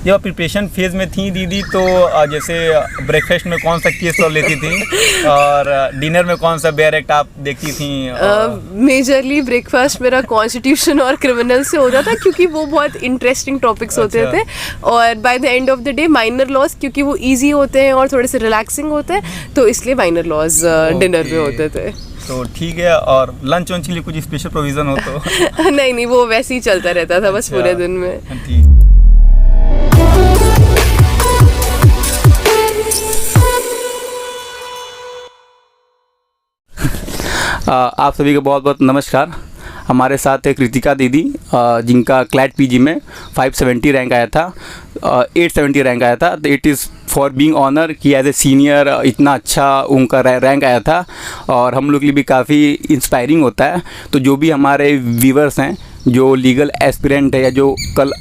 जब आप preparation phase में थी दीदी तो जैसे ब्रेकफास्ट में कौन सा केस सॉल्व लेती थी और डिनर में कौन सा बेयर एक्ट आप देखती थी? मेजरली ब्रेकफास्ट मेरा कॉन्स्टिट्यूशन और क्रिमिनल से होता था क्योंकि वो बहुत इंटरेस्टिंग टॉपिक्स होते थे, और by the end of the day minor laws क्योंकि वो ईजी होते हैं और थोड़े से रिलैक्सिंग होते हैं, तो इसलिए माइनर लॉज डिनर में होते थे। तो ठीक है, और लंच वंच के लिए कुछ स्पेशल प्रोविज़न हो तो? नहीं, वो वैसे ही चलता रहता था बस पूरे दिन में। ठीक। आप सभी को बहुत बहुत नमस्कार। हमारे साथ है कृतिका दीदी, जिनका क्लैट पीजी में 570 रैंक आया था, 870 रैंक आया था। तो it is for being honour कि एज ए सीनियर इतना अच्छा उनका रैंक आया था, और हम लोग के लिए भी काफ़ी इंस्पायरिंग होता है। तो जो भी हमारे व्यूवर्स हैं जो लीगल एस्पिरेंट है या जो कल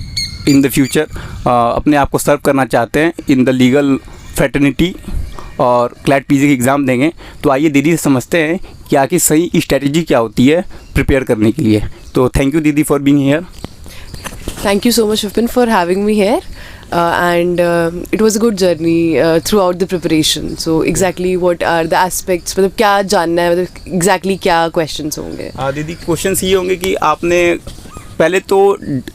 इन द फ्यूचर अपने आप को सर्व करना चाहते हैं इन द लीगल फ्रेटर्निटी और क्लैट पीजी की एग्ज़ाम देंगे, तो आइए दीदी से समझते हैं कि आखिर सही स्ट्रेटजी क्या होती है प्रिपेयर करने के लिए। तो थैंक यू दीदी for being here. Thank you so much, Vipin, for having me here. And it was a good journey throughout the preparation. So exactly what are the aspects, मतलब क्या जानना है, मतलब exactly क्या questions होंगे? दीदी questions ये होंगे कि आपने पहले तो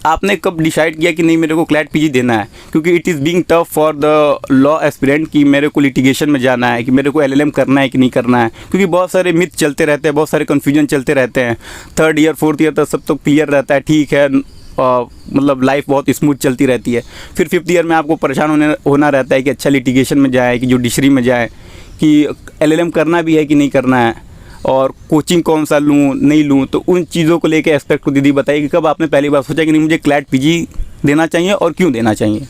आपने कब डिसाइड किया कि नहीं मेरे को क्लैट पीजी देना है, क्योंकि it is being tough for the law aspirant कि मेरे को लिटिगेशन में जाना है, कि मेरे को एलएलएम करना है कि नहीं करना है, क्योंकि बहुत सारे मिथ चलते रहते हैं, बहुत सारे कन्फ्यूजन चलते रहते हैं। 3rd ईयर 4th ईयर तक सब तो क्लियर रहता है, ठीक है, मतलब लाइफ बहुत स्मूथ चलती रहती है। फिर 5th ईयर में आपको परेशान होना रहता है कि अच्छा लिटिगेशन में जाए कि जुडिशरी में जाए, कि एलएलएम करना भी है कि नहीं करना है, और कोचिंग कौन सा लूँ नहीं लूँ। तो उन चीज़ों को लेके एस्पेक्ट को दीदी बताइए कि कब आपने पहली बार सोचा कि नहीं मुझे क्लैट पीजी देना चाहिए और क्यों देना चाहिए?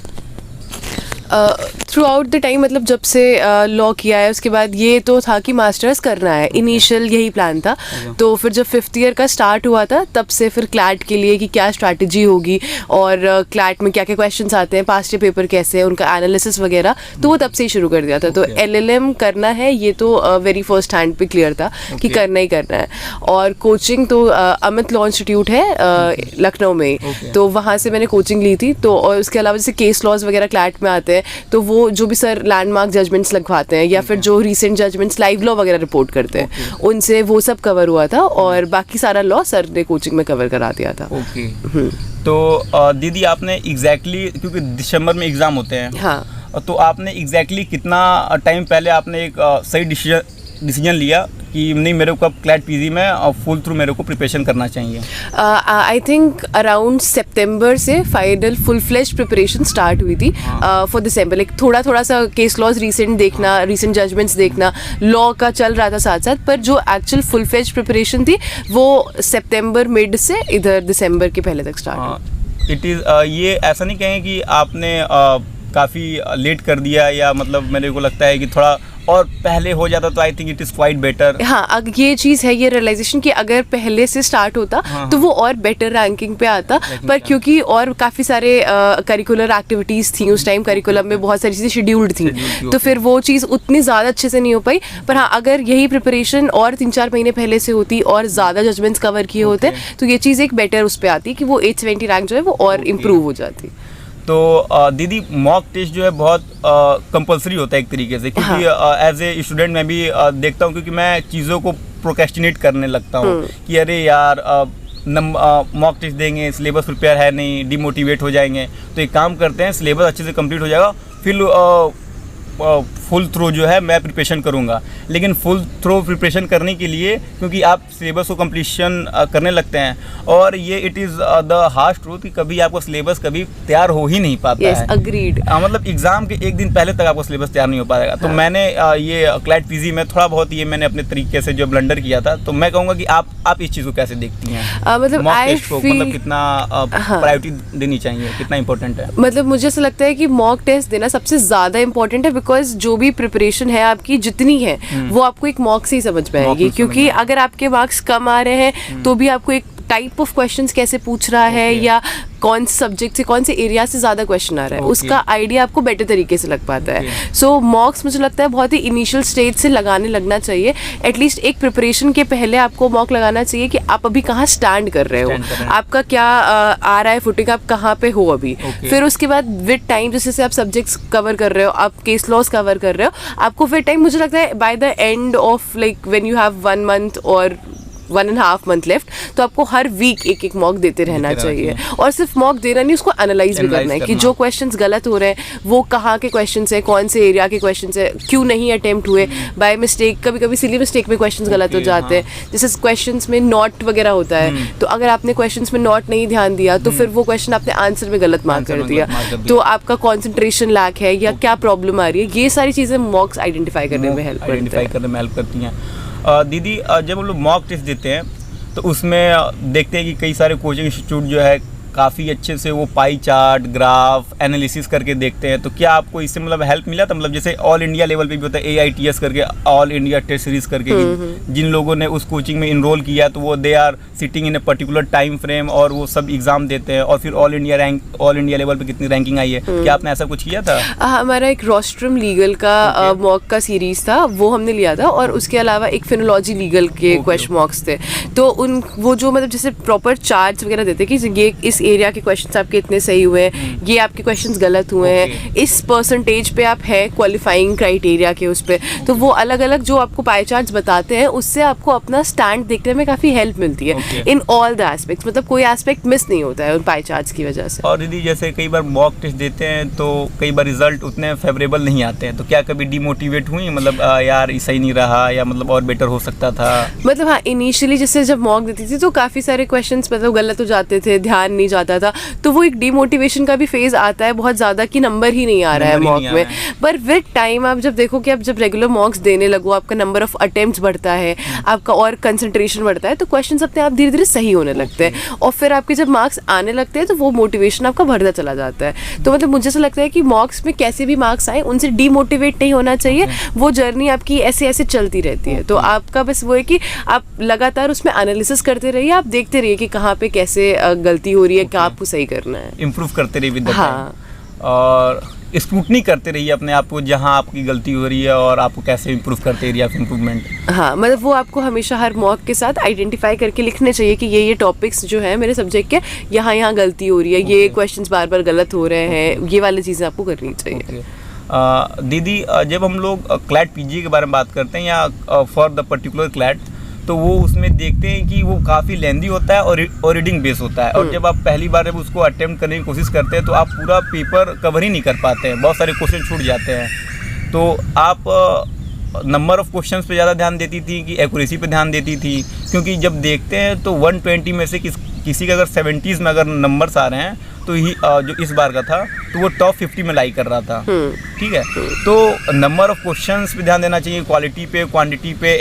थ्रू आउट द टाइम, मतलब जब से लॉ किया है उसके बाद ये तो था कि मास्टर्स करना है, इनिशियल यही प्लान था। तो फिर जब 5th ईयर का स्टार्ट हुआ था तब से फिर क्लैट के लिए कि क्या स्ट्रैटेजी होगी और क्लैट में क्या क्या क्वेश्चंस आते हैं, पास्ट पेपर कैसे है, उनका एनालिसिस वगैरह, तो वो तब से ही शुरू कर दिया था। तो एलएलएम करना है ये तो वेरी फर्स्ट हैंड पे क्लियर था कि करना ही करना है। और कोचिंग तो अमित लॉ इंस्टीट्यूट है लखनऊ में, तो वहाँ से मैंने कोचिंग ली थी। तो और उसके अलावा जैसे केस लॉज वगैरह क्लैट में आते हैं, तो वो जो भी सर लैंडमार्क जजमेंट्स लगवाते हैं या फिर जो रीसेंट जजमेंट्स लाइव लॉ वगैरह रिपोर्ट करते हैं, उनसे वो सब कवर हुआ था, और बाकी सारा लॉ सर ने कोचिंग में कवर करा दिया था। तो दीदी आपने एग्जैक्टली, क्योंकि दिसंबर में एग्ज़ाम होते हैं, हाँ, तो आपने एग्जैक्टली कितना टाइम पहले आपने एक सही डिसीजन लिया कि नहीं मेरे को अब क्लैट पीजी में और फुल थ्रू मेरे को प्रिपरेशन करना चाहिए? आई थिंक अराउंड सितंबर से final full fledge preparation start हुई थी फॉर दिसंबर। लाइक थोड़ा थोड़ा सा केस लॉज रीसेंट देखना, रीसेंट जजमेंट्स देखना, लॉ का चल रहा था साथ साथ, पर जो एक्चुअल फुल फ्लेज प्रिपरेशन थी वो सितंबर मिड से इधर दिसंबर के पहले तक स्टार्ट। इट इज़ ये ऐसा नहीं कहेंगे कि आपने काफ़ी लेट कर दिया, या मतलब मेरे को लगता है कि थोड़ा और पहले हो जाता तो I think it is quite better. हाँ, अगर ये चीज़ है, ये रियलाइजेशन कि अगर पहले से स्टार्ट होता तो वो और बेटर रैंकिंग पे आता, पर क्योंकि और काफ़ी सारे करिकुलर एक्टिविटीज़ थी उस टाइम, करिकुलम में बहुत सारी चीज़ें शेड्यूल्ड थी, तो फिर वो चीज़ उतनी ज़्यादा अच्छे से नहीं हो पाई। पर हाँ, अगर यही प्रिपरेशन और 3-4 महीने पहले से होती और ज़्यादा जजमेंट्स कवर किए होते, तो ये चीज़ एक बेटर उस पर आती कि वो 870 रैंक जो है वो और इम्प्रूव हो जाती। तो दीदी मॉक टेस्ट जो है बहुत कंपलसरी होता है एक तरीके से, क्योंकि एज ए स्टूडेंट मैं भी देखता हूँ, क्योंकि मैं चीज़ों को प्रोक्रेस्टिनेट करने लगता हूँ कि अरे यार मॉक टेस्ट देंगे, सिलेबस प्रिपेयर है नहीं, डिमोटिवेट हो जाएंगे। तो एक काम करते हैं, सिलेबस अच्छे से कंप्लीट हो जाएगा, फिर फुल थ्रो जो है मैं प्रिपरेशन करूँगा। लेकिन फुल थ्रो प्रिपरेशन करने के लिए, क्योंकि आप सिलेबस को कंप्लीशन करने लगते हैं, और ये it is the harsh truth कि कभी आपको सिलेबस कभी तैयार हो ही नहीं पाता है। अग्रीड। मतलब एग्ज़ाम के एक दिन पहले तक आपको सिलेबस तैयार नहीं हो पाएगा। तो मैंने ये क्लैट पीजी में थोड़ा बहुत ये मैंने अपने तरीके से जो ब्लंडर किया था, तो मैं कहूँगा कि आप इस चीज़ को कैसे देखती हैं? मतलब मॉक टेस्ट को मतलब कितना प्रायोरिटी देनी चाहिए, कितना इंपॉर्टेंट है? मतलब मुझे ऐसा लगता है कि मॉक टेस्ट देना सबसे ज़्यादा इंपॉर्टेंट है, बिकॉज जो भी प्रिपरेशन है आपकी जितनी है वो आपको एक मॉक से ही समझ में आएगी। क्योंकि अगर आपके मार्क्स कम आ रहे हैं तो भी आपको एक टाइप ऑफ क्वेश्चंस कैसे पूछ रहा है, या कौन से सब्जेक्ट से, कौन से एरिया से ज़्यादा क्वेश्चन आ रहा है, उसका आइडिया आपको बेटर तरीके से लग पाता है। सो मॉक्स मुझे लगता है बहुत ही इनिशियल स्टेज से लगाने लगना चाहिए। एटलीस्ट एक प्रिपरेशन के पहले आपको मॉक लगाना चाहिए कि आप अभी कहाँ स्टैंड कर रहे हो, आपका क्या आ रहा है फुटिंग, आप कहाँ पे हो अभी। फिर उसके बाद विद टाइम जैसे आप सब्जेक्ट्स कवर कर रहे हो, आप केस लॉज कवर कर रहे हो, आपको विद टाइम मुझे लगता है bye the end of like when you have 1 month और 1.5 month लेफ्ट, तो आपको हर वीक एक मॉक देते रहना चाहिए। और सिर्फ मॉक देना नहीं, उसको एनालाइज भी करना है कि जो क्वेश्चंस गलत हो रहे हैं वो कहाँ के क्वेश्चंस है, कौन से एरिया के क्वेश्चंस है, क्यों नहीं अटेम्प्ट हुए, बाय मिस्टेक, कभी कभी सिली मिस्टेक में क्वेश्चंस गलत हो जाते हैं। जैसे क्वेश्चंस में नॉट वगैरह होता है, तो अगर आपने क्वेश्चंस में नॉट नहीं ध्यान दिया तो फिर वो क्वेश्चन आपने आंसर में गलत मार्क कर दिया, तो आपका कॉन्सेंट्रेशन लैक है या क्या प्रॉब्लम आ रही है। ये सारी चीज़ें मॉक्स आइडेंटिफाई करने में हेल्प करती हैं। दीदी जब हम लोग मॉक टेस्ट देते हैं तो उसमें देखते हैं कि कई सारे कोचिंग इंस्टीट्यूट जो है काफ़ी अच्छे से वो पाई चार्ट, ग्राफ, एनालिसिस करके देखते हैं। तो क्या आपको इससे मतलब हेल्प मिला था? मतलब जैसे ऑल इंडिया लेवल पे भी होता है AITS करके, ऑल इंडिया टेस्ट सीरीज करके, जिन लोगों ने उस कोचिंग में इनरोल किया तो वो they are sitting in a particular time frame और वो सब एग्जाम देते हैं और फिर ऑल इंडिया लेवल पे कितनी रैंकिंग आई है, क्या आपने ऐसा कुछ किया था? हमारा एक रोस्ट्रम लीगल का मॉक का सीरीज था, वो हमने लिया था, और उसके अलावा एक फिनोलॉजी लीगल के क्वेश्चन मॉक्स थे। तो वो जो मतलब जैसे प्रॉपर चार्ट्स वगैरह देते कि ये इस एरिया के क्वेश्चंस आपके इतने सही हुए हैं, ये आपके क्वेश्चंस गलत हुए हैं, इस परसेंटेज पे आप है क्वालिफाइंग क्राइटेरिया के उस पे। तो वो अलग अलग जो आपको पाई चार्ट्स बताते हैं, उससे आपको अपना स्टैंड देखने में काफ़ी हेल्प मिलती है इन ऑल द एस्पेक्ट्स। मतलब कोई एस्पेक्ट मिस नहीं होता है उन पाई चार्ट्स की वजह से। और दीदी जैसे कई बार मॉक टेस्ट देते हैं तो कई बार रिजल्ट उतने फेवरेबल नहीं आते हैं, तो क्या कभी डिमोटिवेट हुई, मतलब यार सही नहीं रहा या मतलब और बेटर हो सकता था? मतलब हाँ, इनिशियली जैसे जब मॉक देती थी तो काफ़ी सारे क्वेश्चंस मतलब गलत हो जाते थे, ध्यान नहीं जाता था, तो वो एक डिमोटिवेशन का भी फेज आता है बहुत ज़्यादा कि नंबर ही नहीं आ रहा है मॉक में। पर विद टाइम आप जब देखो कि आप जब रेगुलर मॉक्स देने लगो, आपका नंबर ऑफ अटेम्प्ट्स बढ़ता है, आपका और कंसंट्रेशन बढ़ता है, तो क्वेश्चंस अपने आप धीरे धीरे सही होने लगते हैं, और फिर आपके जब मार्क्स आने लगते हैं तो वो मोटिवेशन आपका बढ़ता चला जाता है। तो मतलब मुझे ऐसा लगता है कि मॉक्स में कैसे भी मार्क्स आए उनसे डीमोटिवेट नहीं होना चाहिए, वो जर्नी आपकी ऐसे ऐसे चलती रहती है। तो आपका बस वो है कि आप लगातार उसमें एनालिसिस करते रहिए, आप देखते रहिए कि कहाँ पे कैसे गलती हो रही है, क्या आपको सही करना है, इम्प्रूव करते रहिए विद द टाइम, और स्क्रूटनी करते रहिए अपने आप को जहाँ आपकी गलती हो रही है और आपको कैसे इम्प्रूव करते रहिए आप इम्प्रूवमेंट। हाँ, मतलब वो आपको हमेशा हर मॉक के साथ आइडेंटिफाई करके लिखने चाहिए कि ये टॉपिक्स जो है मेरे सब्जेक्ट के, यहाँ गलती हो रही है, ये क्वेश्चंस बार बार गलत हो रहे हैं, ये वाली चीज़ें आपको करनी चाहिए। दीदी जब हम लोग क्लैट PG के बारे में बात करते हैं या फॉर द पर्टिकुलर क्लैट, तो वो उसमें देखते हैं कि वो काफ़ी लेंदी होता है और रीडिंग बेस होता है, और जब आप पहली बार जब उसको अटेम्प्ट करने की कोशिश करते हैं तो आप पूरा पेपर कवर ही नहीं कर पाते हैं, बहुत सारे क्वेश्चन छूट जाते हैं। तो आप नंबर ऑफ क्वेश्चंस पे ज़्यादा ध्यान देती थी कि एक्यूरेसी पे ध्यान देती थी? क्योंकि जब देखते हैं तो 120 में से किसी का अगर 70s में अगर नंबर्स आ रहे हैं तो ही जो इस बार का था तो वो टॉप 50 में लाइक कर रहा था, ठीक है। तो नंबर ऑफ क्वेश्चंस पे ध्यान देना चाहिए, क्वालिटी पे, क्वांटिटी पे,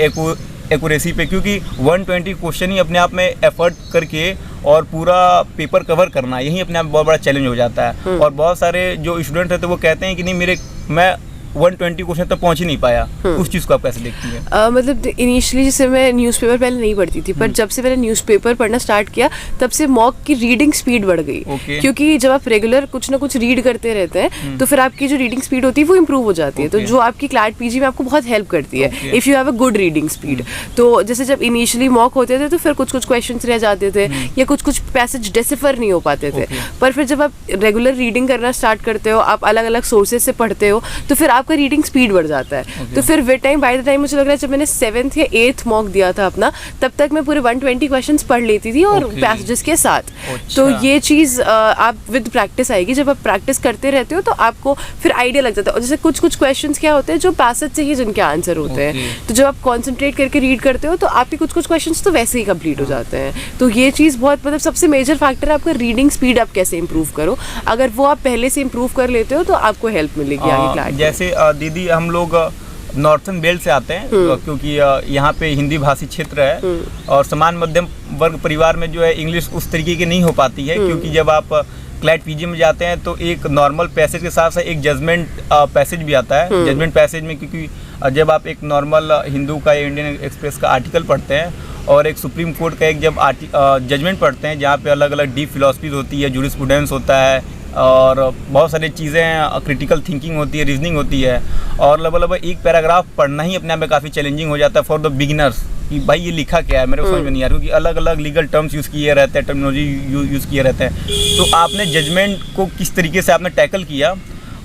एक्यूरेसी पे, क्योंकि 120 क्वेश्चन ही अपने आप में एफर्ट करके और पूरा पेपर कवर करना यही अपने आप बहुत बड़ा चैलेंज हो जाता है। और बहुत सारे जो स्टूडेंट रहते हैं वो कहते हैं कि नहीं मैं 120 क्वेश्चन तक पहुंच ही नहीं पाया। उस चीज़ को आप कैसे देखती हैं? मतलब इनिशियली जैसे मैं न्यूज़पेपर पहले नहीं पढ़ती थी, पर जब से मैंने न्यूज़पेपर पढ़ना स्टार्ट किया तब से मॉक की रीडिंग स्पीड बढ़ गई। क्योंकि जब आप रेगुलर कुछ ना कुछ रीड करते रहते हैं तो फिर आपकी जो रीडिंग स्पीड होती है वो इम्प्रूव हो जाती है, तो जो आपकी क्लैट PG में आपको बहुत हेल्प करती है if you have a good reading speed. तो जैसे जब इनिशियली मॉक होते थे तो फिर कुछ क्वेश्चन रह जाते थे या कुछ पैसेज डिसिफर नहीं हो पाते थे, पर फिर जब आप रेगुलर रीडिंग करना स्टार्ट करते हो, आप अलग अलग सोर्सेज से पढ़ते हो, तो फिर आपका रीडिंग स्पीड बढ़ जाता है। तो फिर with time by the time मुझे लग रहा है जब मैंने 7th या 8th मॉक दिया था अपना, तब तक मैं पूरे 120 क्वेश्चंस पढ़ लेती थी और पैसेजेस के साथ। तो ये चीज़ आप विद प्रैक्टिस आएगी, जब आप प्रैक्टिस करते रहते हो तो आपको फिर आइडिया लग जाता है। और जैसे कुछ क्वेश्चंस क्या होते हैं जो पैसेज से ही जिनके आंसर होते हैं, तो जब आप कॉन्सेंट्रेट करके रीड करते हो तो आपके कुछ क्वेश्चंस तो वैसे ही कंप्लीट हो जाते हैं। तो ये चीज़ बहुत मतलब सबसे मेजर फैक्टर है आपका रीडिंग स्पीड, आप कैसे इंप्रूव करो। अगर वो आप पहले से इंप्रूव कर लेते हो तो आपको हेल्प मिलेगी आगे क्लास। जैसे दीदी हम लोग नॉर्थन बेल्ट से आते हैं, क्योंकि यहाँ पे हिंदी भाषी क्षेत्र है और समान मध्यम वर्ग परिवार में जो है इंग्लिश उस तरीके की नहीं हो पाती है, क्योंकि जब आप क्लैट PG में जाते हैं तो एक नॉर्मल पैसेज के साथ साथ एक जजमेंट पैसेज भी आता है। जजमेंट पैसेज में क्योंकि जब आप एक नॉर्मल हिंदू का या इंडियन एक्सप्रेस का आर्टिकल पढ़ते हैं और एक सुप्रीम कोर्ट का एक जब जजमेंट पढ़ते हैं जहाँ पे अलग अलग डीप फिलोसफीज होती है, जूरिस्प्रूडेंस होता है और बहुत सारी चीज़ें, क्रिटिकल थिंकिंग होती है, रीजनिंग होती है, और लगभग एक पैराग्राफ पढ़ना ही अपने आप में काफ़ी चैलेंजिंग हो जाता है फॉर द बिगिनर्स कि भाई ये लिखा क्या है, मेरे को समझ में नहीं आ रहा, क्योंकि अलग अलग लीगल टर्म्स यूज़ किए रहते हैं, टर्मिनोलॉजी यूज़ किए रहते हैं। तो आपने जजमेंट को किस तरीके से आपने टैकल किया,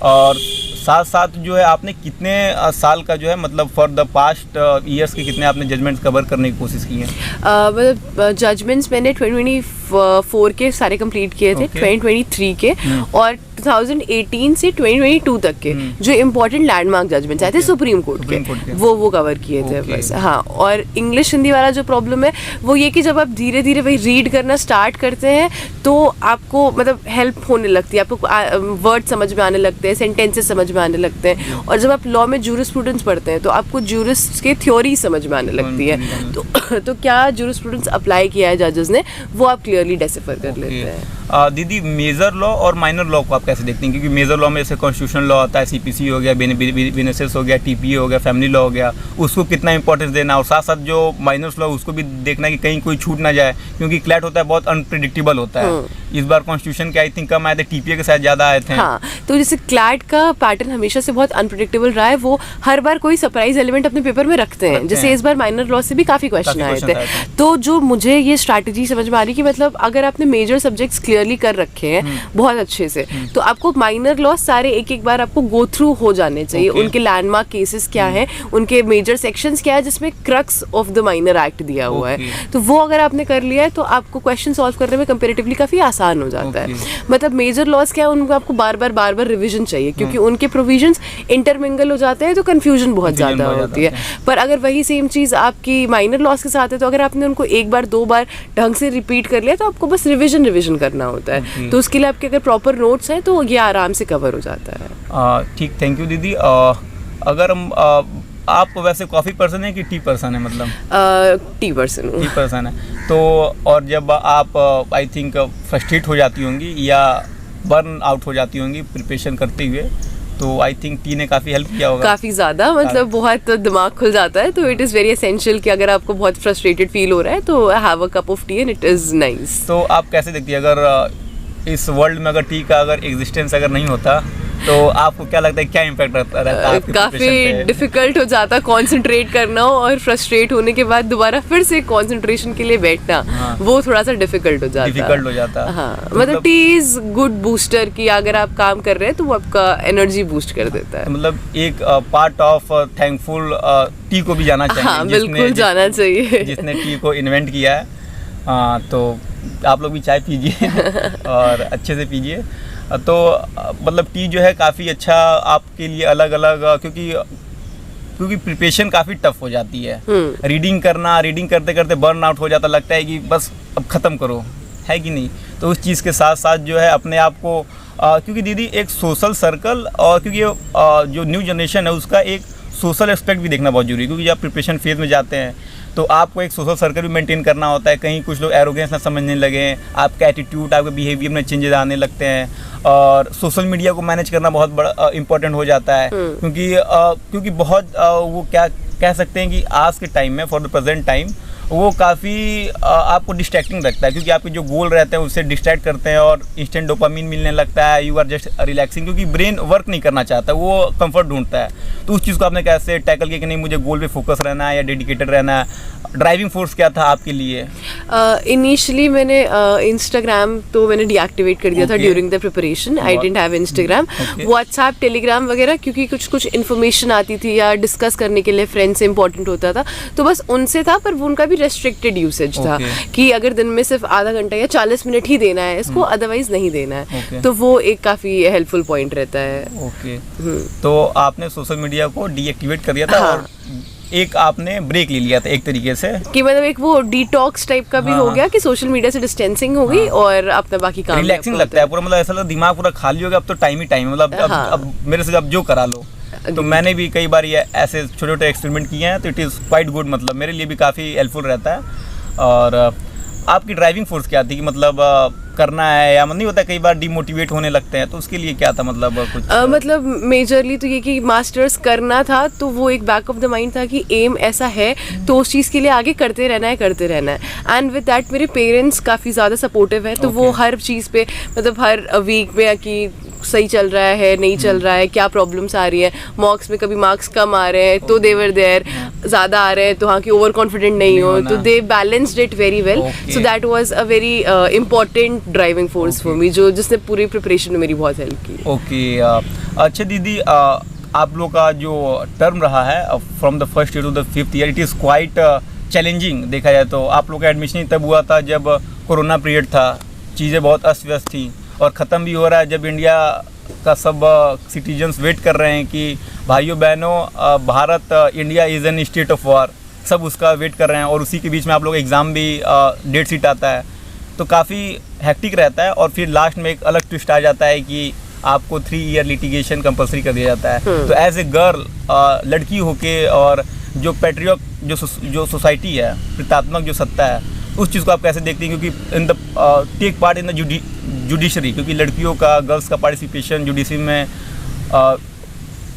और साथ साथ जो है आपने कितने साल का जो है मतलब फॉर द पास्ट ईयर्स के कितने आपने जजमेंट्स कवर करने की कोशिश की है? मतलब जजमेंट्स मैंने 2024 के सारे कंप्लीट किए थे, 2023 के और 2018 से 2022 तक के जो इम्पोर्टेंट लैंडमार्क जजमेंट्स आए थे सुप्रीम कोर्ट के वो कवर किए थे बस। हाँ, और इंग्लिश हिंदी वाला जो प्रॉब्लम है वो ये कि जब आप धीरे धीरे वही रीड करना स्टार्ट करते हैं तो आपको मतलब हेल्प होने लगती है, आपको वर्ड समझ में आने लगते हैं, सेंटेंसेस समझ में आने लगते हैं, और जब आप लॉ में जूरिस्प्रूडेंस पढ़ते हैं तो आपको जूरिस्ट के थ्योरी समझ में आने लगती है। तो क्या जूरिस्प्रूडेंस अप्लाई किया है जजेस ने वो आप क्लियरली डेसिफर कर लेते हैं। दीदी, मेजर लॉ और माइनर लॉ को आप कैसे देखते हैं? क्योंकि मेजर लॉ में जैसे कॉन्स्टिट्यूशनल लॉ आता है, सीपीसी हो गया, बेनिफिट्स हो गया, टीपीए हो गया, फैमिली लॉ हो गया, उसको कितना इंपॉर्टेंस देना, और साथ साथ जो माइनर लॉ उसको भी देखना कि कहीं कोई छूट ना जाए, क्योंकि क्लैट होता है बहुत अनप्रिडिक्टेबल होता है। इस बार कॉन्स्टिट्यूशन के आई थिंक कम आए थे, टीपीए के साथ ज़्यादा आए थे। हाँ, तो जैसे क्लैट का पैटर्न हमेशा से बहुत अनप्रिडिक्टेबल रहा है, वो हर बार कोई सरप्राइज एलिमेंट अपने पेपर में रखते हैं। जैसे इस बार माइनर लॉ से भी काफ़ी क्वेश्चन आए थे। तो जो मुझे ये स्ट्रैटेजी समझ में आ रही कि मतलब अगर आपने मेजर सब्जेक्ट्स क्लियरली कर रखे हैं बहुत अच्छे से, तो आपको माइनर लॉ सारे एक बार आपको गो थ्रू हो जाने चाहिए। उनके लैंडमार्क केसेस क्या हैं, उनके मेजर सेक्शंस क्या है जिसमें crux of the minor act दिया हुआ है, तो वो अगर आपने कर लिया है तो आपको क्वेश्चन सॉल्व करने में कंपैरेटिवली काफ़ी आसान हो जाता है। मतलब मेजर लॉज क्या है, उनको आपको बार बार रिविजन चाहिए, क्योंकि उनके प्रोविजंस इंटरमिंगल हो जाते हैं तो कंफ्यूजन बहुत ज़्यादा होती है। पर अगर वही सेम चीज़ आपकी माइनर लॉज के साथ है तो अगर आपने उनको एक बार दो बार ढंग से रिपीट कर लिया तो आपको बस रिविजन करना होता है। तो उसके लिए आपके अगर प्रॉपर नोट्स हैं तो ये आराम से कवर हो जाता है। ठीक, थैंक यू दीदी। अगर हम आप वैसे कॉफ़ी पर्सन है कि टी पर्सन है? मतलब टी पर्सन हूँ। टी पर्सन है तो, और जब आप आई थिंक फ्रस्ट्रेट हो जाती होंगी या बर्न आउट हो जाती होंगी प्रिपरेशन करते हुए, तो आई थिंक टी ने काफ़ी हेल्प किया होगा। काफ़ी ज़्यादा, मतलब बहुत दिमाग खुल जाता है, तो इट इज़ वेरी एसेंशियल कि अगर आपको बहुत फ्रस्ट्रेटेड फील हो रहा है तो have a cup of T and it is nice. तो आप कैसे देखती है अगर इस वर्ल्ड में अगर टी का अगर एग्जिस्टेंस अगर नहीं होता तो आपको क्या लगता है क्या इम्पैक्ट रहता है? काफ़ी डिफिकल्ट हो जाता कंसंट्रेट करना, और फ्रस्ट्रेट होने के बाद दोबारा फिर से कंसंट्रेशन के लिए बैठना, वो थोड़ा सा डिफिकल्ट हो जाता है। हाँ, मतलब टी इज गुड बूस्टर कि अगर आप काम कर रहे हैं तो वो आपका एनर्जी बूस्ट कर देता है। मतलब एक पार्ट ऑफ थैंकफुल टी को भी जाना चाहिए। हाँ, बिल्कुल जाना चाहिए। जिसने टी को इन्वेंट किया है। तो आप लोग भी चाय पीजिए और अच्छे से पीजिए। तो मतलब टी जो है काफ़ी अच्छा आपके लिए अलग अलग, क्योंकि प्रिपरेशन काफ़ी टफ हो जाती है। रीडिंग करते करते बर्न आउट हो जाता, लगता है कि बस अब ख़त्म करो, है कि नहीं? तो उस चीज़ के साथ साथ जो है अपने आप को क्योंकि दीदी एक सोशल सर्कल, और क्योंकि जो न्यू जनरेशन है उसका एक सोशल एस्पेक्ट भी देखना बहुत जरूरी है, क्योंकि जब आप प्रिपरेशन फेज में जाते हैं तो आपको एक सोशल सर्कल भी मेंटेन करना होता है। कहीं कुछ लोग एरोगेंस ना समझने लगे, आपका एटीट्यूड, आपके बिहेवियर में चेंजेस आने लगते हैं, और सोशल मीडिया को मैनेज करना बहुत बड़ा इंपॉर्टेंट हो जाता है। क्योंकि बहुत वो क्या कह सकते हैं कि आज के टाइम में, फॉर द प्रेजेंट टाइम, वो काफ़ी आपको डिस्ट्रैक्टिंग रखता है, क्योंकि आपके जो गोल रहते हैं उससे डिस्ट्रैक्ट करते हैं और इंस्टेंट डोपामिन मिलने लगता है, यू आर जस्ट रिलैक्सिंग, क्योंकि ब्रेन वर्क नहीं करना चाहता, वो कंफर्ट ढूंढता है। तो उस चीज़ को आपने कैसे टैकल किया कि नहीं मुझे गोल पे फोकस रहना है या डेडिकेटेड रहना है? ड्राइविंग फोर्स क्या था आपके लिए? इनिशियली मैंने इंस्टाग्राम तो मैंने डीएक्टिवेट कर दिया था during the preparation. I didn't have Instagram, WhatsApp, Telegram वगैरह, क्योंकि कुछ इन्फॉर्मेशन आती थी या डिस्कस करने के लिए फ्रेंड से इंपॉर्टेंट होता था, तो बस उनसे था, पर उनका भी रेस्ट्रिक्टेड यूसेज था कि अगर दिन में सिर्फ आधा घंटा या 40 मिनट ही देना है इसको, अदरवाइज नहीं देना है। तो वो एक काफ़ी हेल्पफुल पॉइंट रहता है। तो आपने सोशल मीडिया को डीएक्टिवेट कर दिया था। और एक आपने ब्रेक ले लिया था एक तरीके से, कि मतलब एक वो डिटॉक्स टाइप का भी हो गया कि सोशल मीडिया से डिस्टेंसिंग हो गई और अपना बाकी काम रिलैक्सिंग लगता है पूरा, मतलब ऐसा लगता दिमाग पूरा खाली हो गया, अब तो टाइम ही टाइम, मतलब अब मेरे से अब जो करा लो। तो मैंने भी कई बार ये ऐसे छोटे छोटे एक्सपेरिमेंट किए हैं, तो इट इज़ क्वाइट गुड, मतलब मेरे लिए भी काफ़ी हेल्पफुल रहता है। और आपकी ड्राइविंग फोर्स क्या थी कि मतलब करना है, या नहीं होता कई बार डिमोटिवेट होने लगते हैं, तो उसके लिए क्या था मतलब कुछ? मतलब मेजरली तो ये कि मास्टर्स करना था, तो वो एक बैक ऑफ द माइंड था कि एम ऐसा है तो उस चीज़ के लिए आगे करते रहना है। एंड विद दैट मेरे पेरेंट्स काफ़ी ज़्यादा सपोर्टिव है, तो वो हर चीज़ पे मतलब हर वीक में कि सही चल रहा है नहीं चल रहा है, क्या प्रॉब्लम्स आ रही है, मॉक्स में कभी मार्क्स कम आ रहे हैं तो देवर देयर, ज़्यादा आ रहे हैं तो हाँ कि ओवर कॉन्फिडेंट नहीं हो, तो they balanced it very well. So that was a very important driving force for me, जो जिसने पूरी प्रिपरेशन में मेरी बहुत हेल्प की। ओके, अच्छा दीदी, आप लोग का जो टर्म रहा है from the first year to the 5th year, it is quite challenging देखा जाए तो। आप लोग का एडमिशन तब हुआ था जब कोरोना पीरियड था, चीज़ें बहुत अस्त व्यस्त थी, और ख़त्म भी हो रहा है जब इंडिया का सब सिटीजन्स वेट कर रहे हैं कि भाइयों बहनों Bharat India is an state of war, सब उसका वेट कर रहे हैं, और उसी के बीच में आप लोग एग्ज़ाम भी डेट शीट आता है, तो काफ़ी हैक्टिक रहता है। और फिर लास्ट में एक अलग ट्विस्ट आ जाता है कि आपको 3 ईयर लिटिगेशन कंपलसरी कर दिया जाता है। तो एज ए गर्ल, लड़की होके, और जो पैट्रियट जो सोसाइटी है, प्रतात्मक जो सत्ता है, उस चीज़ को आप कैसे देखते हैं? क्योंकि in the tech part in the judiciary, क्योंकि लड़कियों का, गर्ल्स का पार्टिसिपेशन जुडिशरी में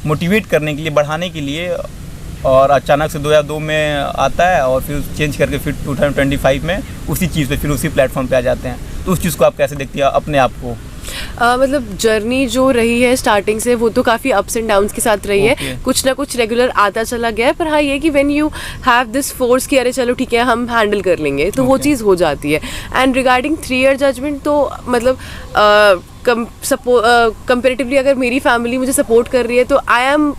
मोटिवेट करने के लिए, बढ़ाने के लिए, और अचानक से 2002 में आता है और फिर चेंज करके फिर 2025 में उसी चीज़ पे, फिर उसी प्लेटफॉर्म पे आ जाते हैं, तो उस चीज़ को आप कैसे देखती हैं अपने आप को? मतलब जर्नी जो रही है स्टार्टिंग से, वो तो काफ़ी अप्स एंड डाउन्स के साथ रही है, कुछ ना कुछ रेगुलर आता चला गया है, पर हाँ ये कि when you have this force कि अरे चलो ठीक है हम हैंडल कर लेंगे, तो वो चीज़ हो जाती है। एंड रिगार्डिंग 3 ईयर जजमेंट, तो मतलब कंपेरेटिवली अगर मेरी फैमिली मुझे सपोर्ट कर रही है तो आई एम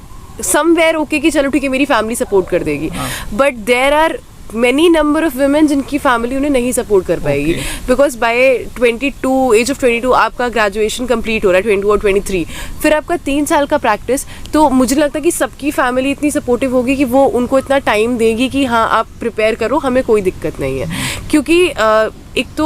समवेयर ओके कि चलो ठीक है मेरी फैमिली सपोर्ट कर देगी, but there are many number of women जिनकी फैमिली उन्हें नहीं सपोर्ट कर पाएगी, बिकॉज बाय एज ऑफ 22 आपका ग्रेजुएशन कंप्लीट हो रहा है, 22 और 23, फिर आपका 3 साल का प्रैक्टिस, तो मुझे लगता है कि सबकी फैमिली इतनी सपोर्टिव होगी कि वो उनको इतना टाइम देगी कि हाँ आप प्रिपेयर करो, हमें कोई दिक्कत नहीं है। क्योंकि एक तो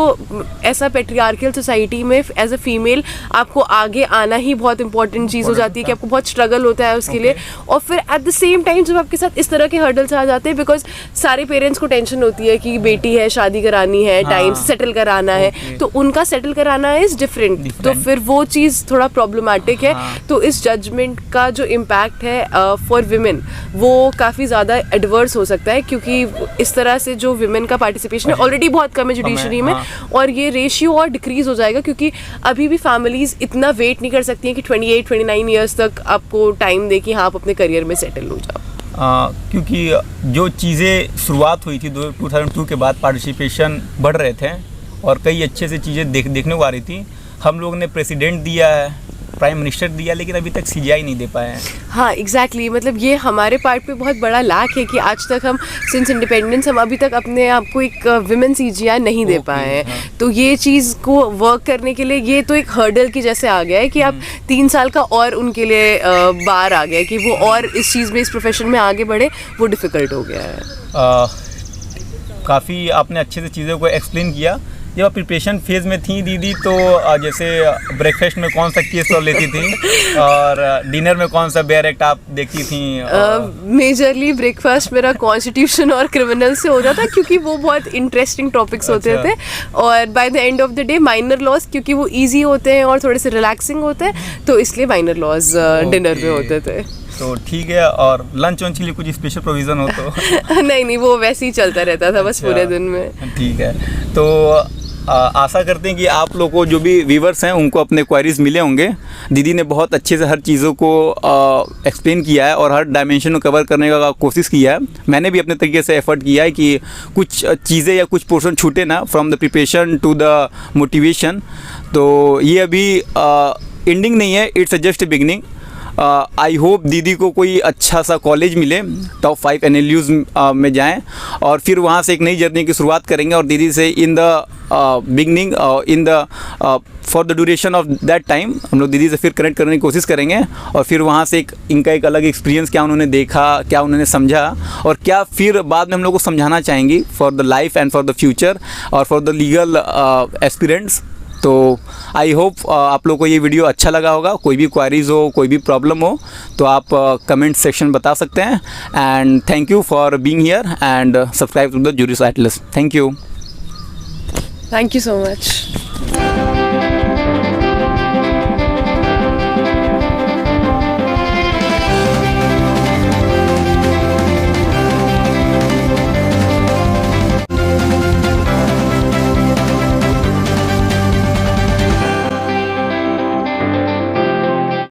ऐसा पेट्रियार्कल सोसाइटी में एज अ फीमेल आपको आगे आना ही बहुत इंपॉर्टेंट चीज़ हो जाती है, कि आपको बहुत स्ट्रगल होता है उसके लिए, और फिर एट द सेम टाइम जब आपके साथ इस तरह के हर्डल्स आ जाते हैं, बिकॉज सारे पेरेंट्स को टेंशन होती है कि बेटी है, शादी करानी है, टाइम सेटल कराना है, तो उनका सेटल कराना इज डिफरेंट, तो फिर वो चीज़ थोड़ा प्रॉब्लमैटिक है। तो इस जजमेंट का जो इम्पैक्ट है फॉर विमेन वो काफ़ी ज़्यादा एडवर्स हो सकता है, क्योंकि इस तरह से जो विमेन का पार्टिसिपेशन है ऑलरेडी बहुत कम है जुडिशरी में, और ये रेशियो और डिक्रीज हो जाएगा, क्योंकि अभी भी फैमिलीज इतना वेट नहीं कर सकती हैं कि 28-29 ईयर्स तक आपको टाइम दे कि हाँ आप अपने करियर में सेटल हो जाओ। क्योंकि जो चीज़ें शुरुआत हुई थी 2002 के बाद, पार्टिसिपेशन बढ़ रहे थे और कई अच्छे से चीज़ें देखने को आ रही थी। हम लोग ने प्रेसिडेंट दिया है, प्राइम मिनिस्टर दिया, लेकिन अभी तक CGI नहीं दे पाए हैं। हाँ एग्जैक्टली, मतलब ये हमारे पार्ट पे बहुत बड़ा लैक है कि आज तक हम सिंस इंडिपेंडेंस हम अभी तक अपने आप को एक विमेन CGI नहीं दे पाए हैं। तो ये चीज़ को वर्क करने के लिए ये तो एक हर्डल की जैसे आ गया है कि अब 3 साल का और उनके लिए बार आ गया है कि वो और इस चीज़ में, इस प्रोफेशन में आगे बढ़े, वो डिफ़िकल्ट हो गया है। काफ़ी आपने अच्छे से चीज़ों को एक्सप्लेन किया। जब आप प्रिपरेशन फेज़ में थी दीदी, तो जैसे ब्रेकफास्ट में कौन सा केस तो लेती थी, और डिनर में कौन सा बेयर एक्ट आप देखती थी? मेजरली ब्रेकफास्ट मेरा कॉन्स्टिट्यूशन और क्रिमिनल से हो जाता, क्योंकि वो बहुत इंटरेस्टिंग टॉपिक्स होते थे, और by the end of the day minor laws, क्योंकि वो ईजी होते हैं और थोड़े से रिलैक्सिंग होते हैं, तो इसलिए माइनर लॉज डिनर में होते थे। तो ठीक है, और लंच वंच के लिए कुछ स्पेशल प्रोविज़न हो तो? नहीं, वो वैसे ही चलता रहता था बस पूरे दिन में। ठीक है, तो आशा करते हैं कि आप लोगों को, जो भी व्यूवर्स हैं, उनको अपने क्वारीज मिले होंगे। दीदी ने बहुत अच्छे से हर चीज़ों को एक्सप्लेन किया है और हर डायमेंशन को कवर करने का कोशिश किया है। मैंने भी अपने तरीके से एफर्ट किया है कि कुछ चीज़ें या कुछ पोर्शन छूटे ना, from the preparation to the motivation. तो ये अभी एंडिंग नहीं है, it's just a beginning. I hope दीदी को कोई अच्छा सा कॉलेज मिले, टॉप 5 NLUs में जाएं, और फिर वहाँ से एक नई जर्नी की शुरुआत करेंगे, और दीदी से in the beginning in the for the duration of that time हम लोग दीदी से फिर कनेक्ट करने की कोशिश करेंगे, और फिर वहाँ से इनका एक अलग एक्सपीरियंस, क्या उन्होंने देखा, क्या उन्होंने समझा, और क्या फिर बाद में हम लोग को समझाना चाहेंगी for the life and for the future और फॉर द लीगल एस्पिरेंट्स। तो आई होप आप लोग को ये वीडियो अच्छा लगा होगा। कोई भी क्वारीज हो, कोई भी प्रॉब्लम हो, तो आप कमेंट सेक्शन बता सकते हैं। And thank you for being here and subscribe to the Juris Atlas. Thank you so much.